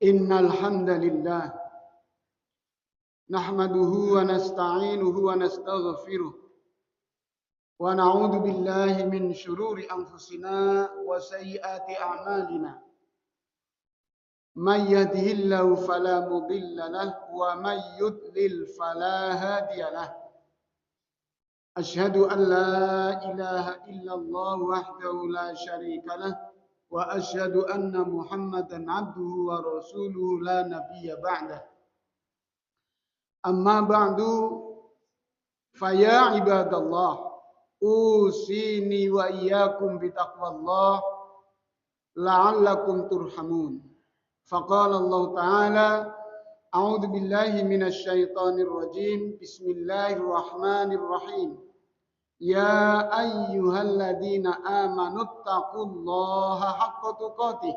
Innal hamdalillah nahmaduhu wa nasta'inuhu wa nastaghfiruh wa na'udzu billahi min shururi anfusina wa sayyiati a'malina. May yahdihillahu fala mudilla lahu wa may yudlil fala hadiya lahu. Asyhadu an la ilaha illallah wahdahu la syarika lahu wa asyhadu anna Muhammadan abduhu wa rasuluhu la nabiyya ba'dah. Amma ba'du faya ibadallah usini wa iyyakum bitaqwallah la'allakum turhamun. Faqala Allah Ta'ala a'udzu billahi minasy syaithanir rajim. Bismillahirrahmanirrahim. Ya ayyuhalladzina amanuttaqullaha haqqa tuqatih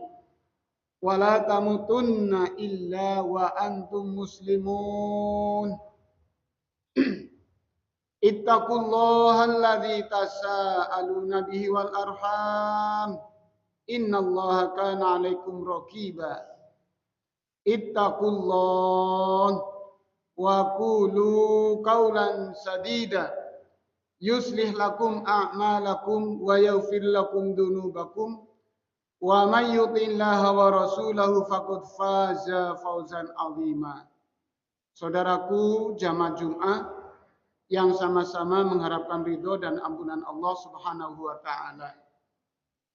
wa la tamutunna illa wa antum muslimun. Ittaqullaha alladzi tasaaluna bihi wal arham. Innallaha kana 'alaikum raqiba. Ittaqullaha wa qulu qawlan sadida. Yuslih lakum a'malakum wa yaghfir lakum dunubakum wa may yuti'illaha wa rasulahu faqad faza fawzan 'azima. Saudaraku jamaah Jumat yang sama-sama mengharapkan ridho dan ampunan Allah Subhanahu wa taala.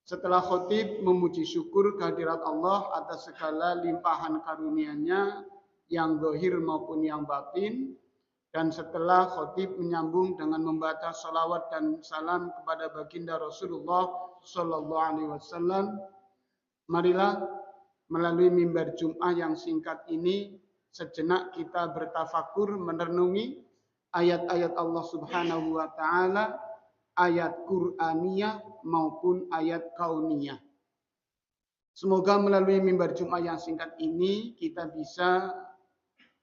Setelah khotib memuji syukur kehadirat Allah atas segala limpahan karunia-Nya yang zahir maupun yang batin, dan setelah khotib menyambung dengan membaca salawat dan salam kepada baginda Rasulullah Sallallahu Alaihi Wasallam, marilah melalui mimbar Jum'ah yang singkat ini sejenak kita bertafakur merenungi ayat-ayat Allah Subhanahu Wa Taala, ayat Qur'aniyah maupun ayat kauniyah. Semoga melalui mimbar Jum'ah yang singkat ini kita bisa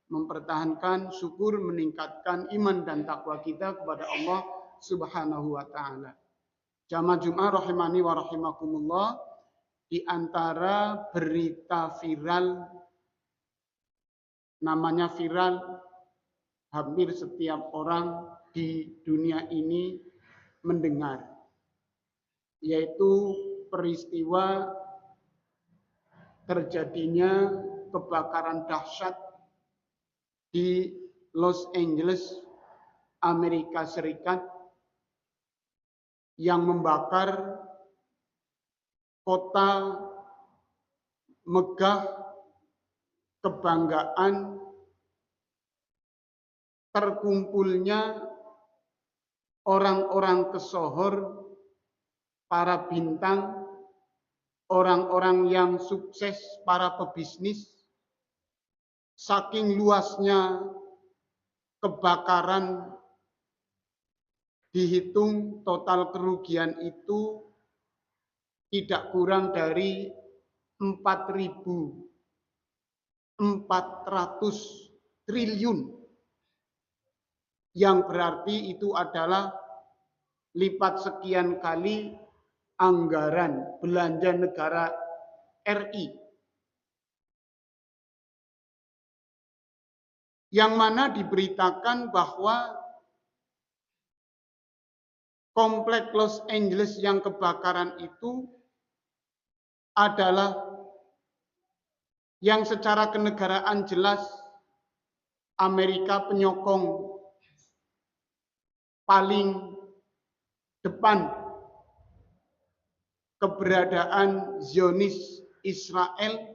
mempertahankan syukur, meningkatkan iman dan takwa kita kepada Allah Subhanahu wa taala. Jamaah Jumat rahimani wa rahimakumullah, di antara berita viral, namanya viral, hampir setiap orang di dunia ini mendengar, yaitu peristiwa terjadinya kebakaran dahsyat di Los Angeles, Amerika Serikat, yang membakar kota megah kebanggaan terkumpulnya orang-orang tersohor, para bintang, orang-orang yang sukses, para pebisnis. Saking luasnya kebakaran, dihitung total kerugian itu tidak kurang dari 4.400 triliun, yang berarti itu adalah lipat sekian kali anggaran belanja negara RI. Yang mana diberitakan bahwa komplek Los Angeles yang kebakaran itu adalah yang secara kenegaraan jelas Amerika penyokong paling depan keberadaan Zionis Israel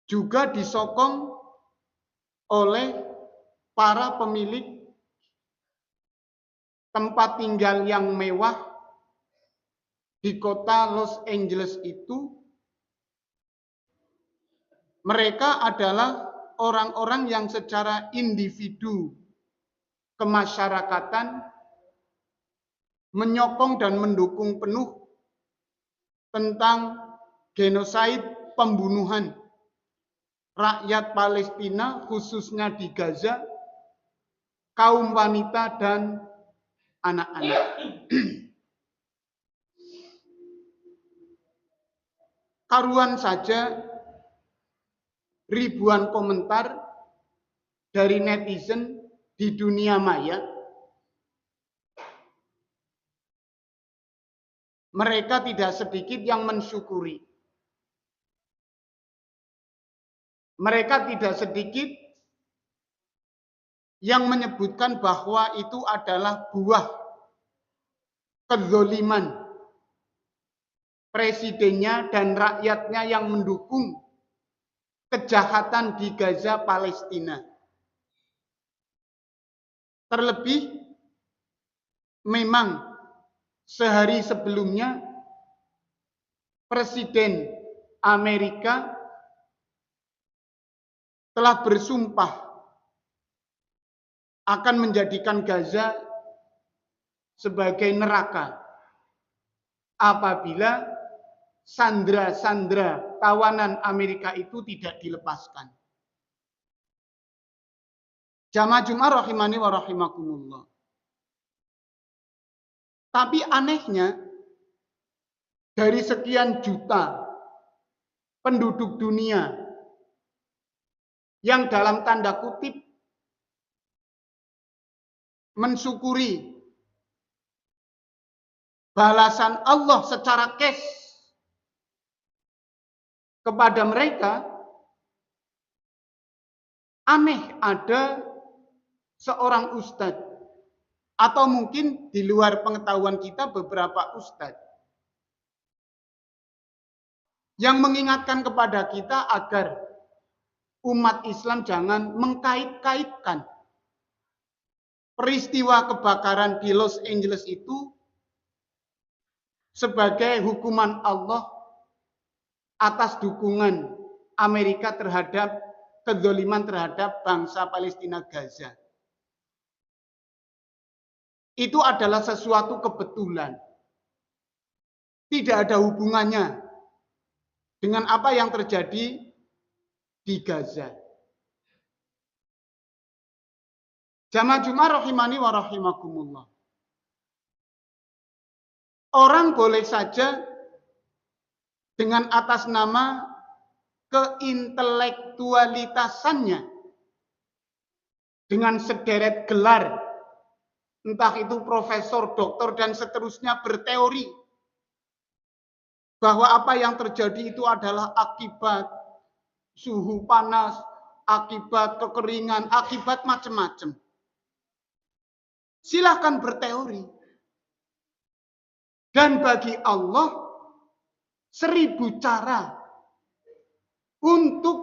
juga disokong oleh para pemilik tempat tinggal yang mewah di kota Los Angeles itu. Mereka adalah orang-orang yang secara individu kemasyarakatan menyokong dan mendukung penuh tentang genosid, pembunuhan rakyat Palestina, khususnya di Gaza, kaum wanita dan anak-anak. Karuan saja ribuan komentar dari netizen di dunia maya. Mereka tidak sedikit yang mensyukuri. Mereka tidak sedikit yang menyebutkan bahwa itu adalah buah kezoliman presidennya dan rakyatnya yang mendukung kejahatan di Gaza, Palestina. Terlebih, memang sehari sebelumnya Presiden Amerika telah bersumpah akan menjadikan Gaza sebagai neraka apabila sandera-sandera tawanan Amerika itu tidak dilepaskan. Jamaah Jumat rahimani wa rahimakumullah. Tapi anehnya, dari sekian juta penduduk dunia yang dalam tanda kutip mensyukuri balasan Allah secara cash kepada mereka, aneh ada seorang ustadz atau mungkin di luar pengetahuan kita beberapa ustadz yang mengingatkan kepada kita agar umat Islam jangan mengkait-kaitkan peristiwa kebakaran di Los Angeles itu sebagai hukuman Allah atas dukungan Amerika terhadap kezaliman terhadap bangsa Palestina Gaza. Itu adalah sesuatu kebetulan. Tidak ada hubungannya dengan apa yang terjadi di Gaza. Jamaah Jumat rahimani wa rahimakumullah. Orang boleh saja dengan atas nama keintelektualitasannya, dengan sederet gelar, entah itu profesor, doktor, dan seterusnya, berteori bahwa apa yang terjadi itu adalah akibat suhu panas, akibat kekeringan, akibat macam-macam. Silahkan berteori. Dan bagi Allah 1000 cara untuk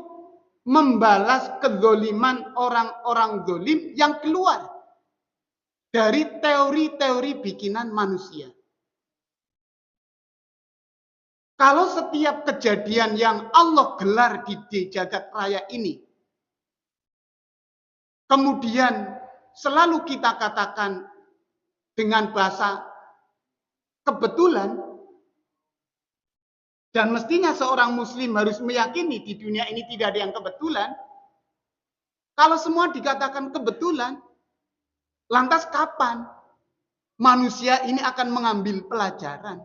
membalas kezoliman orang-orang zolim yang keluar dari teori-teori bikinan manusia. Kalau setiap kejadian yang Allah gelar di jagat raya ini, kemudian selalu kita katakan dengan bahasa kebetulan, dan mestinya seorang muslim harus meyakini di dunia ini tidak ada yang kebetulan. Kalau semua dikatakan kebetulan, lantas kapan manusia ini akan mengambil pelajaran?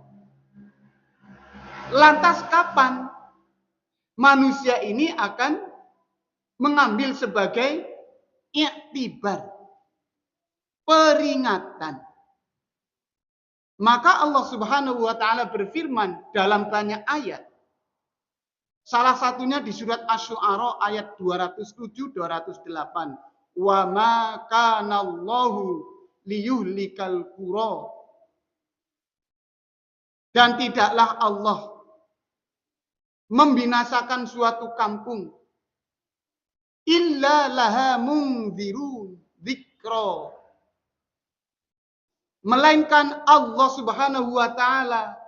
Lantas kapan manusia ini akan mengambil sebagai iktibar, peringatan? Maka Allah Subhanahu wa taala berfirman dalam banyak ayat. Salah satunya di surat Asy-Syu'ara ayat 207 208. wa ma kana Allahu liyuhlikal qura. Dan tidaklah Allah membinasakan suatu kampung illa laha munzirun dzikra, melainkan Allah Subhanahu wa taala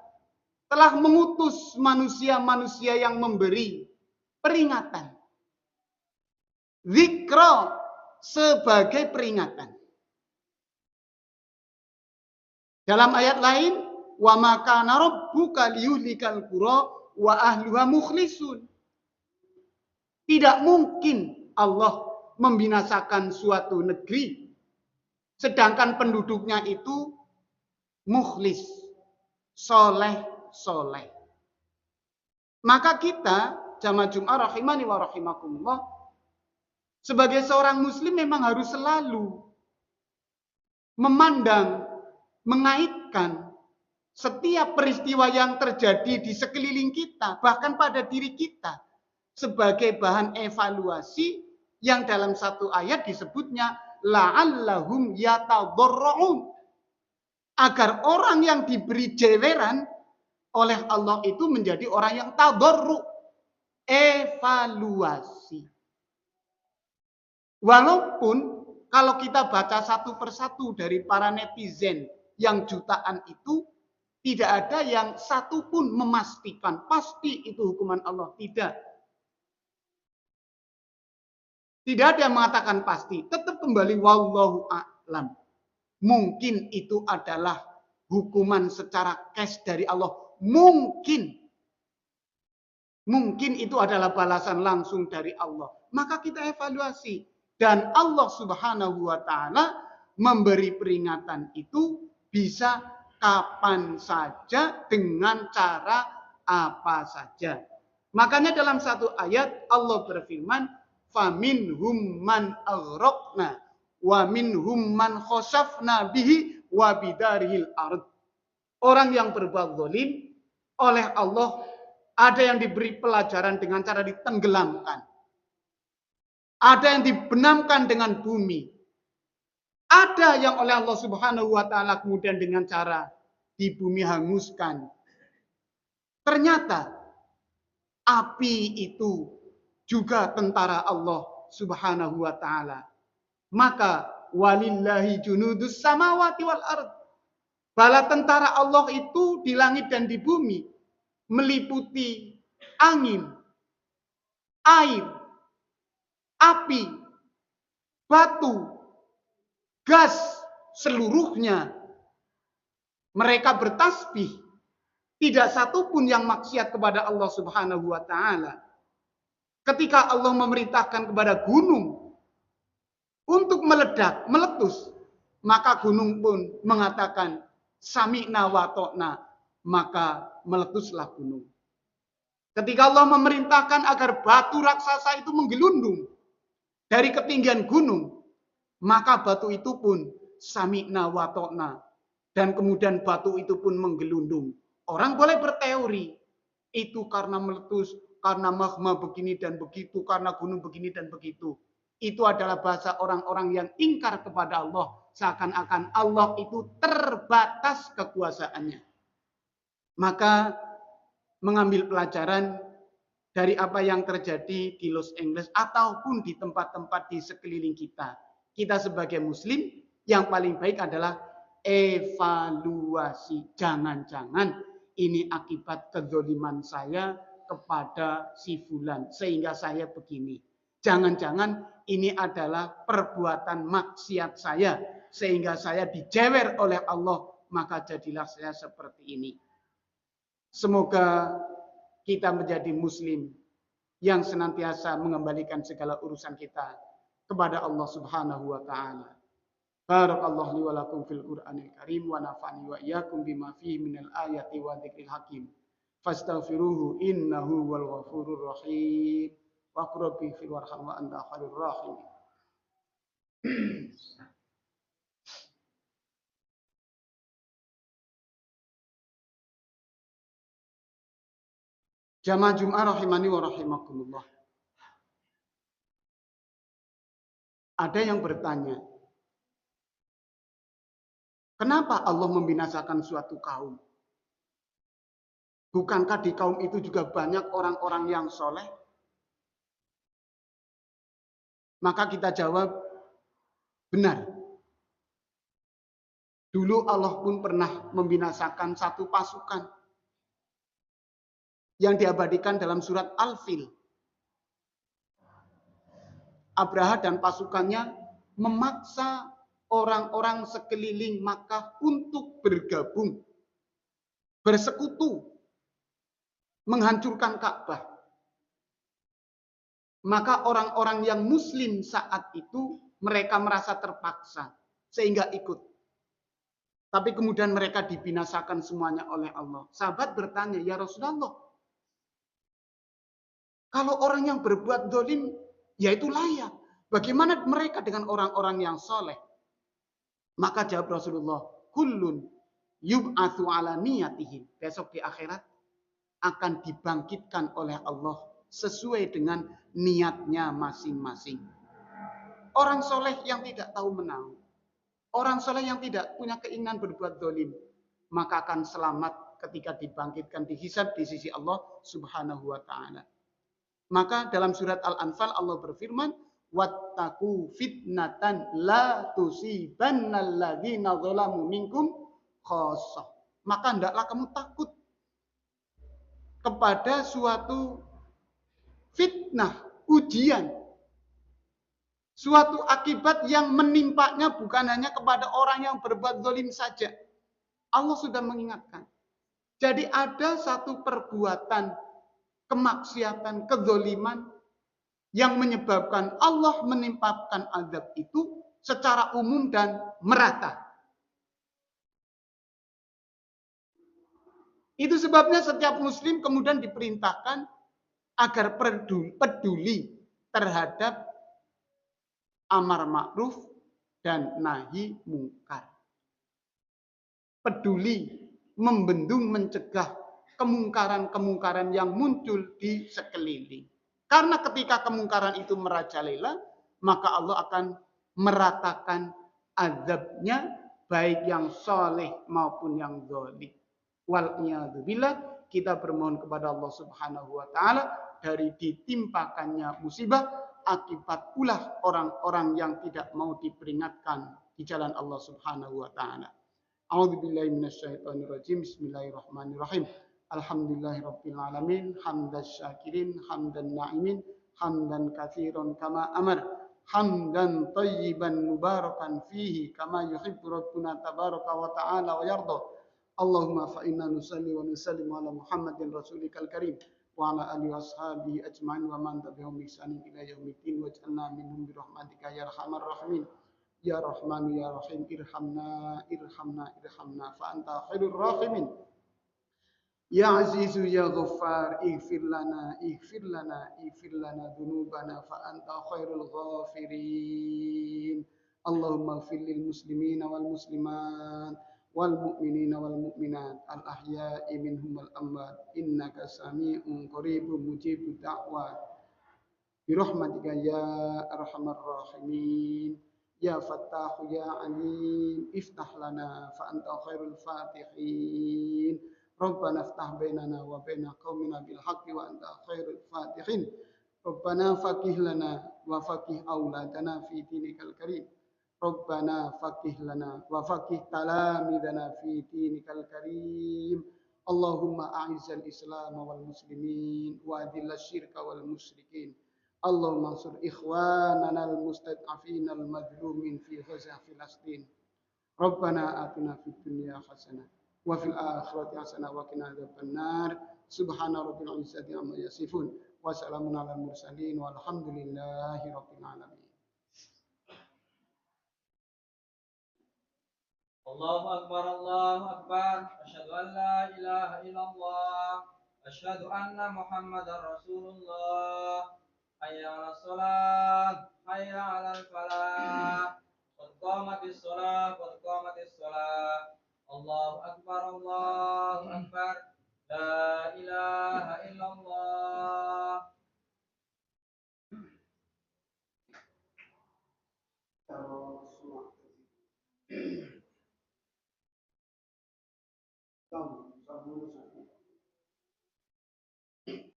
telah mengutus manusia-manusia yang memberi peringatan. Dzikra sebagai peringatan. Dalam ayat lain, wa ma kana rabbuka liyuhlikal qura wa ahluha mukhlisun. Tidak mungkin Allah membinasakan suatu negeri sedangkan penduduknya itu mukhlis, soleh. Maka kita, jamaah Jum'ah rahimani wa rahimakumullah, sebagai seorang muslim memang harus selalu memandang, mengaitkan setiap peristiwa yang terjadi di sekeliling kita, bahkan pada diri kita, sebagai bahan evaluasi yang dalam satu ayat disebutnya la'allahum yatadharra'un, agar orang yang diberi jeweran oleh Allah itu menjadi orang yang tadarru, evaluasi. Walaupun kalau kita baca satu persatu dari para netizen yang jutaan itu, tidak ada yang satu pun memastikan pasti itu hukuman Allah. Tidak. Tidak ada yang mengatakan pasti. Tetap kembali wallahu a'lam. Mungkin itu adalah hukuman secara cash dari Allah. Mungkin itu adalah balasan langsung dari Allah. Maka kita evaluasi. Dan Allah Subhanahu wa taala memberi peringatan itu bisa kapan saja dengan cara apa saja. Makanya dalam satu ayat Allah berfirman, "Faminhum man aghraqna wa minhum man khasafna bihi wa bidarihil ard." Orang yang berbuat zalim oleh Allah ada yang diberi pelajaran dengan cara ditenggelamkan. Ada yang dibenamkan dengan bumi. Ada yang oleh Allah Subhanahu wa taala kemudian dengan cara di bumi hanguskan. Ternyata api itu juga tentara Allah Subhanahu wa taala. Maka walillahi junudus samawati wal ard. Bala tentara Allah itu di langit dan di bumi meliputi angin, air, api, batu, gas, seluruhnya. Mereka bertasbih. Tidak satu pun yang maksiat kepada Allah Subhanahu wa taala. Ketika Allah memerintahkan kepada gunung untuk meledak, meletus, maka gunung pun mengatakan sami'na wa ta'na, maka meletuslah gunung. Ketika Allah memerintahkan agar batu raksasa itu menggelundung dari ketinggian gunung, maka batu itu pun sami'na wa ta'na, dan kemudian batu itu pun menggelundung. Orang boleh berteori, itu karena meletus, karena magma begini dan begitu, karena gunung begini dan begitu. Itu adalah bahasa orang-orang yang ingkar kepada Allah. Seakan-akan Allah itu terbatas kekuasaannya. Maka mengambil pelajaran dari apa yang terjadi di Los Angeles ataupun di tempat-tempat di sekeliling kita. Kita sebagai muslim yang paling baik adalah evaluasi. Jangan-jangan ini akibat kezaliman saya kepada si fulan sehingga saya begini. Jangan-jangan ini adalah perbuatan maksiat saya sehingga saya dijewer oleh Allah, maka jadilah saya seperti ini. Semoga kita menjadi muslim yang senantiasa mengembalikan segala urusan kita kepada Allah Subhanahu wa taala. Barakallahu li wa lakum fil Qur'anil Karim wa nafa'ani wa iyyakum bima fihi minal ayati wa dzikril hakim. Fastaghfiruhu innahu wal ghafurur rahim. Wa qurbi fil warham wa anta khairur rahim. Jamaah Jum'ah rahimani wa rahimakumullah. Ada yang bertanya, kenapa Allah membinasakan suatu kaum? Bukankah di kaum itu juga banyak orang-orang yang soleh? Maka kita jawab, benar. Dulu Allah pun pernah membinasakan satu pasukan yang diabadikan dalam surat Al-Fil. Abraha dan pasukannya memaksa orang-orang sekeliling Makkah untuk bergabung, bersekutu, menghancurkan Ka'bah. Maka orang-orang yang muslim saat itu mereka merasa terpaksa sehingga ikut. Tapi kemudian mereka dibinasakan semuanya oleh Allah. Sahabat bertanya, ya Rasulullah, kalau orang yang berbuat dolim, ya itu layak. Bagaimana mereka dengan orang-orang yang soleh? Maka jawab Rasulullah, kullun yub'atsu ala niyatihim. Besok di akhirat akan dibangkitkan oleh Allah sesuai dengan niatnya masing-masing. Orang soleh yang tidak tahu menahu, orang soleh yang tidak punya keinginan berbuat dolim, maka akan selamat ketika dibangkitkan dihisab di sisi Allah Subhanahu wa ta'ala. Maka dalam surat Al-Anfal Allah berfirman, wattaqu fitnatan la tusibannal ladzina zalamu minkum khassah. Maka hendaklah kamu takut kepada suatu fitnah, ujian, suatu akibat yang menimpanya bukan hanya kepada orang yang berbuat zalim saja. Allah sudah mengingatkan. Jadi ada satu perbuatan kemaksiatan, kezaliman yang menyebabkan Allah menimpakan azab itu secara umum dan merata. Itu sebabnya setiap muslim kemudian diperintahkan agar peduli terhadap amar ma'ruf dan nahi mungkar. Peduli membendung mencegah kemungkaran-kemungkaran yang muncul di sekeliling. Karena ketika kemungkaran itu merajalela, maka Allah akan meratakan azabnya baik yang soleh maupun yang zalim. Wal'iyadzubillah, kita bermohon kepada Allah Subhanahu wa ta'ala dari ditimpakannya musibah akibat ulah orang-orang yang tidak mau diperingatkan di jalan Allah Subhanahu wa ta'ala. A'udzubillahi minasyaitonirrajim. Bismillahirrahmanirrahim. Alhamdulillahirabbil alamin, hamdasy syakirin, hamdan na'imin, hamdan katsiran kama amar, hamdan thayyiban mubarakan fihi kama yuhibbu rabbuna tabaraka wa ta'ala wa yarda. Allahumma fa inna nusalli wa nusallimu ala Muhammadin rasulikal karim wa ala alihi washabihi ajma'in wa man tabi'ahum bi ihsanin ila yaumiddin waj'alna minhum bi rahmatika ya arhamar rahimin. Ya Rahman ya Rahim, irhamna irhamna irhamna fa anta khairur rahimin. Ya Azizu ya Ghaffar, ighfir lana ighfir lana ighfir lana dzunubana fa anta khairul ghafirin. Allahumma ighfir lil muslimina wal muslimat wal mu'minina wal mu'minat al ahya'i minhum wal amwat innaka sami'un qaribun mujibud da'wat bi rahmatika ya arhamar rahimin. Ya Fattah ya Alim, iftah lana fa anta khairul fatihin. Rabbana iftah bainana wa baina qaumina bil haqqi wa anta khairul fatihin. Rabbana faqih lana wa faqih auladana fi dinikal karim. Rabbana faqih lana wa faqih talamidana fi dinikal karim. Allahumma a'izzal islam wal muslimin wa adhillash syirka wal musyrikin. Allahumma ansur ikhwanana al-mustad'afin al-madlumin fi Gaza Filastin. Rabbana atina fid dunya hasanah wa fil akhirati hasanah wa qina adzabannar. Subhana rabbil izzati amma yasifun wa salamun alal mursalin walhamdulillahi rabbil alamin. Allahu akbar, Allahu akbar. Asyhadu an la ilaha illallah. Asyhadu anna Muhammadar Rasulullah. Hayya 'alas shalah, hayya 'alal falah. Qad qamatis shalah, qad qamatis shalah. Allahu akbar, Allahu akbar. La ilaha illallah. Tong, sabun